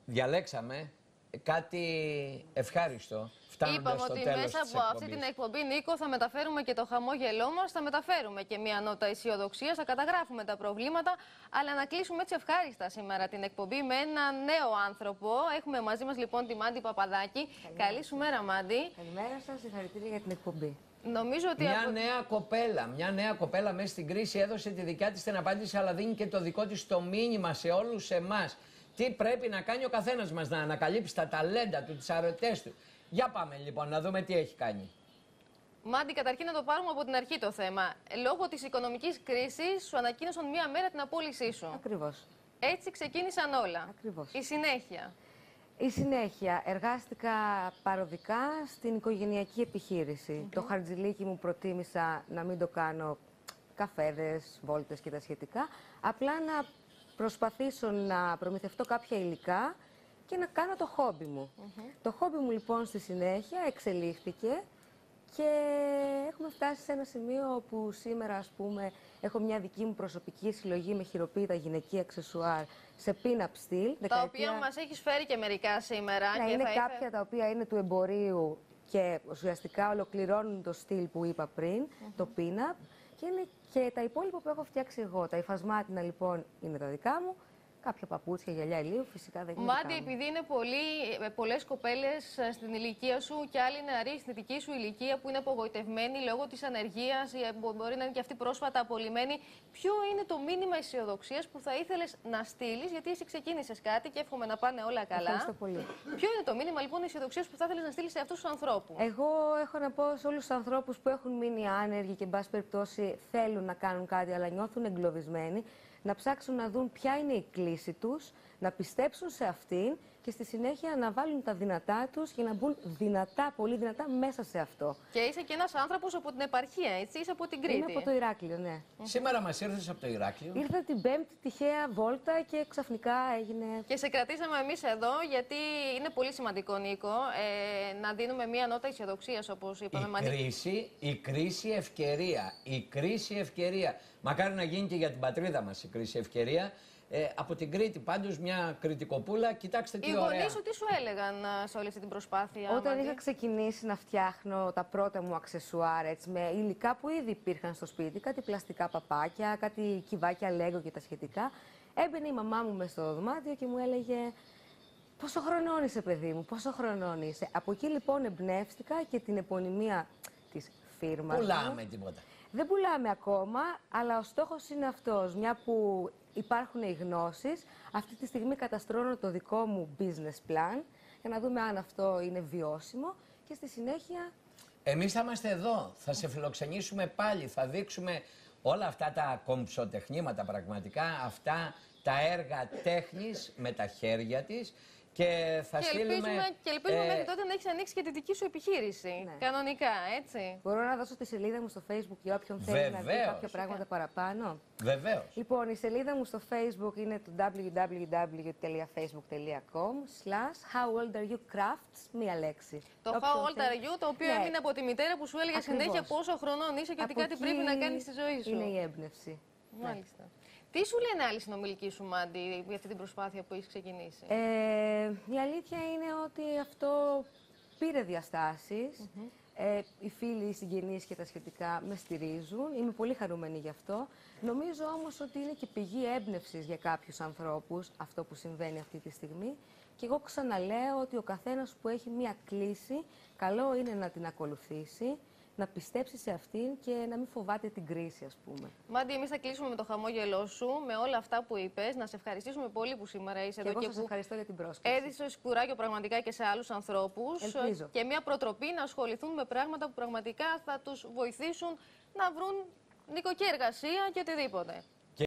Διαλέξαμε κάτι ευχάριστο. Είπαμε ότι μέσα από αυτή την εκπομπή, Νίκο, θα μεταφέρουμε και το χαμόγελό μας, θα μεταφέρουμε και μία νότα αισιοδοξίας, θα καταγράφουμε τα προβλήματα, αλλά να κλείσουμε έτσι ευχάριστα σήμερα την εκπομπή με έναν νέο άνθρωπο. Έχουμε μαζί μας λοιπόν τη Μάντι Παπαδάκη. Καλή σου μέρα, Μάντι. Καλημέρα σας, συγχαρητήρια για την εκπομπή. Νομίζω ότι μια νέα κοπέλα μέσα στην κρίση έδωσε τη δικιά της την απάντηση, αλλά δίνει και το δικό της το μήνυμα σε όλους εμάς. Τι πρέπει να κάνει ο καθένας μας, να ανακαλύψει τα ταλέντα του, τις αρετές του. Για πάμε λοιπόν να δούμε τι έχει κάνει. Μάντι, καταρχήν να το πάρουμε από την αρχή το θέμα. Λόγω της οικονομικής κρίσης σου ανακοίνωσαν μία μέρα την απόλυσή σου. Ακριβώς. Έτσι ξεκίνησαν όλα. Ακριβώς. Η συνέχεια. Η συνέχεια. Εργάστηκα παροδικά στην οικογενειακή επιχείρηση. Το χαρτζηλίκι μου προτίμησα να μην το κάνω καφέδες, βόλτες και τα σχετικά. Απλά να προσπαθήσω να προμηθευτώ κάποια υλικά και να κάνω το χόμπι μου. Το χόμπι μου λοιπόν στη συνέχεια εξελίχθηκε και έχουμε φτάσει σε ένα σημείο όπου σήμερα, ας πούμε, έχω μια δική μου προσωπική συλλογή με χειροποίητα γυναικεία αξεσουάρ σε pin-up style. Τα οποία μας έχεις φέρει και μερικά σήμερα. Ναι, είναι κάποια τα οποία είναι του εμπορίου και ουσιαστικά ολοκληρώνουν το στυλ που είπα πριν, το pin-up. Και είναι και τα υπόλοιπα που έχω φτιάξει εγώ. Τα υφασμάτινα λοιπόν είναι τα δικά μου. Κάποια παπούτσια, γυαλιά ηλίου, φυσικά δεν είναι. Μάντι, επειδή είναι πολλές κοπέλες στην ηλικία σου και άλλοι νεαροί στην δική σου ηλικία που είναι απογοητευμένοι λόγω της ανεργίας, μπορεί να είναι και αυτοί πρόσφατα απολυμμένοι, ποιο είναι το μήνυμα αισιοδοξίας που θα ήθελες να στείλεις, γιατί εσύ ξεκίνησες κάτι και εύχομαι να πάνε όλα καλά. Ευχαριστώ πολύ. Ποιο είναι το μήνυμα λοιπόν αισιοδοξίας που θα ήθελες να στείλεις σε αυτούς τους ανθρώπους? Εγώ έχω να πω σε όλους τους ανθρώπους που έχουν μείνει άνεργοι και, εν πάση περιπτώσει, θέλουν να κάνουν κάτι αλλά νιώθουν εγκλωβισμένοι, να ψάξουν να δουν ποια είναι η κλίση τους, να πιστέψουν σε αυτήν και στη συνέχεια να βάλουν τα δυνατά τους για να μπουν δυνατά, πολύ δυνατά μέσα σε αυτό. Και είσαι και ένας άνθρωπος από την επαρχία, έτσι, είσαι από την Κρήτη. Είμαι από το Ηράκλειο, ναι. Σήμερα μας ήρθες από το Ηράκλειο. Ήρθα την Πέμπτη τυχαία βόλτα και ξαφνικά έγινε. Και σε κρατήσαμε εμείς εδώ γιατί είναι πολύ σημαντικό, Νίκο, να δίνουμε μία νότα αισιοδοξίας, όπως είπαμε. Η κρίση ευκαιρία. Η κρίση ευκαιρία. Μακάρι να γίνει και για την πατρίδα μας η κρίση ευκαιρία. Από την Κρήτη, πάντως, μια κριτικοπούλα, κοιτάξτε τι ωραία. Οι γονείς σου τι σου έλεγαν σε όλη αυτή την προσπάθεια? Όταν είχα ξεκινήσει να φτιάχνω τα πρώτα μου αξεσουάρ, έτσι, με υλικά που ήδη υπήρχαν στο σπίτι, κάτι πλαστικά παπάκια, κάτι κυβάκια Lego και τα σχετικά, έμπαινε η μαμά μου μες στο δωμάτιο και μου έλεγε «Πόσο χρονών είσαι, παιδί μου, πόσο χρονών είσαι?» Από εκεί λοιπόν εμπνεύστηκα και την επωνυμία της φίρμας. Πουλάμε τίποτα. Δεν πουλάμε ακόμα, αλλά ο στόχος είναι αυτός. Μια που υπάρχουν οι γνώσεις, αυτή τη στιγμή καταστρώνω το δικό μου business plan για να δούμε αν αυτό είναι βιώσιμο και στη συνέχεια... Εμείς θα είμαστε εδώ, θα σε φιλοξενήσουμε πάλι, θα δείξουμε όλα αυτά τα κομψοτεχνήματα πραγματικά, αυτά τα έργα τέχνης με τα χέρια της. Και θα ελπίζουμε μέχρι τότε να έχεις ανοίξει και τη δική σου επιχείρηση. Ναι. Κανονικά, έτσι. Μπορώ να δώσω τη σελίδα μου στο Facebook για όποιον θέλει να δει κάποια πράγματα παραπάνω. Βεβαίως. Λοιπόν, η σελίδα μου στο Facebook είναι το www.facebook.com/howoldareyoucrafts, μία λέξη. Το How old are you, το οποίο έμεινε από τη μητέρα που σου έλεγε συνέχεια πόσο χρονών είσαι και ότι κάτι πρέπει να κάνεις στη ζωή σου. Είναι η έμπνευση. Μάλιστα. Ναι. Τι σου λένε άλλοι συνομιλικοί σου, Μάντι, για αυτή την προσπάθεια που έχεις ξεκινήσει? Η αλήθεια είναι ότι αυτό πήρε διαστάσεις. Οι φίλοι, οι συγγενείς και τα σχετικά με στηρίζουν. Είμαι πολύ χαρούμενη γι' αυτό. Νομίζω όμως ότι είναι και πηγή έμπνευσης για κάποιους ανθρώπους αυτό που συμβαίνει αυτή τη στιγμή. Και εγώ ξαναλέω ότι ο καθένας που έχει μία κλίση, καλό είναι να την ακολουθήσει, να πιστέψει σε αυτήν και να μην φοβάται την κρίση, ας πούμε. Μάντι, εμείς θα κλείσουμε με το χαμόγελό σου, με όλα αυτά που είπες. Να σε ευχαριστήσουμε πολύ που σήμερα είσαι εδώ και και εγώ σας ευχαριστώ για την πρόσκληση. Έδωσες κουράγιο πραγματικά και σε άλλους ανθρώπους. Ελπίζω. Και μια προτροπή να ασχοληθούν με πράγματα που πραγματικά θα τους βοηθήσουν να βρουν νοικοκυριά, εργασία και οτιδήποτε.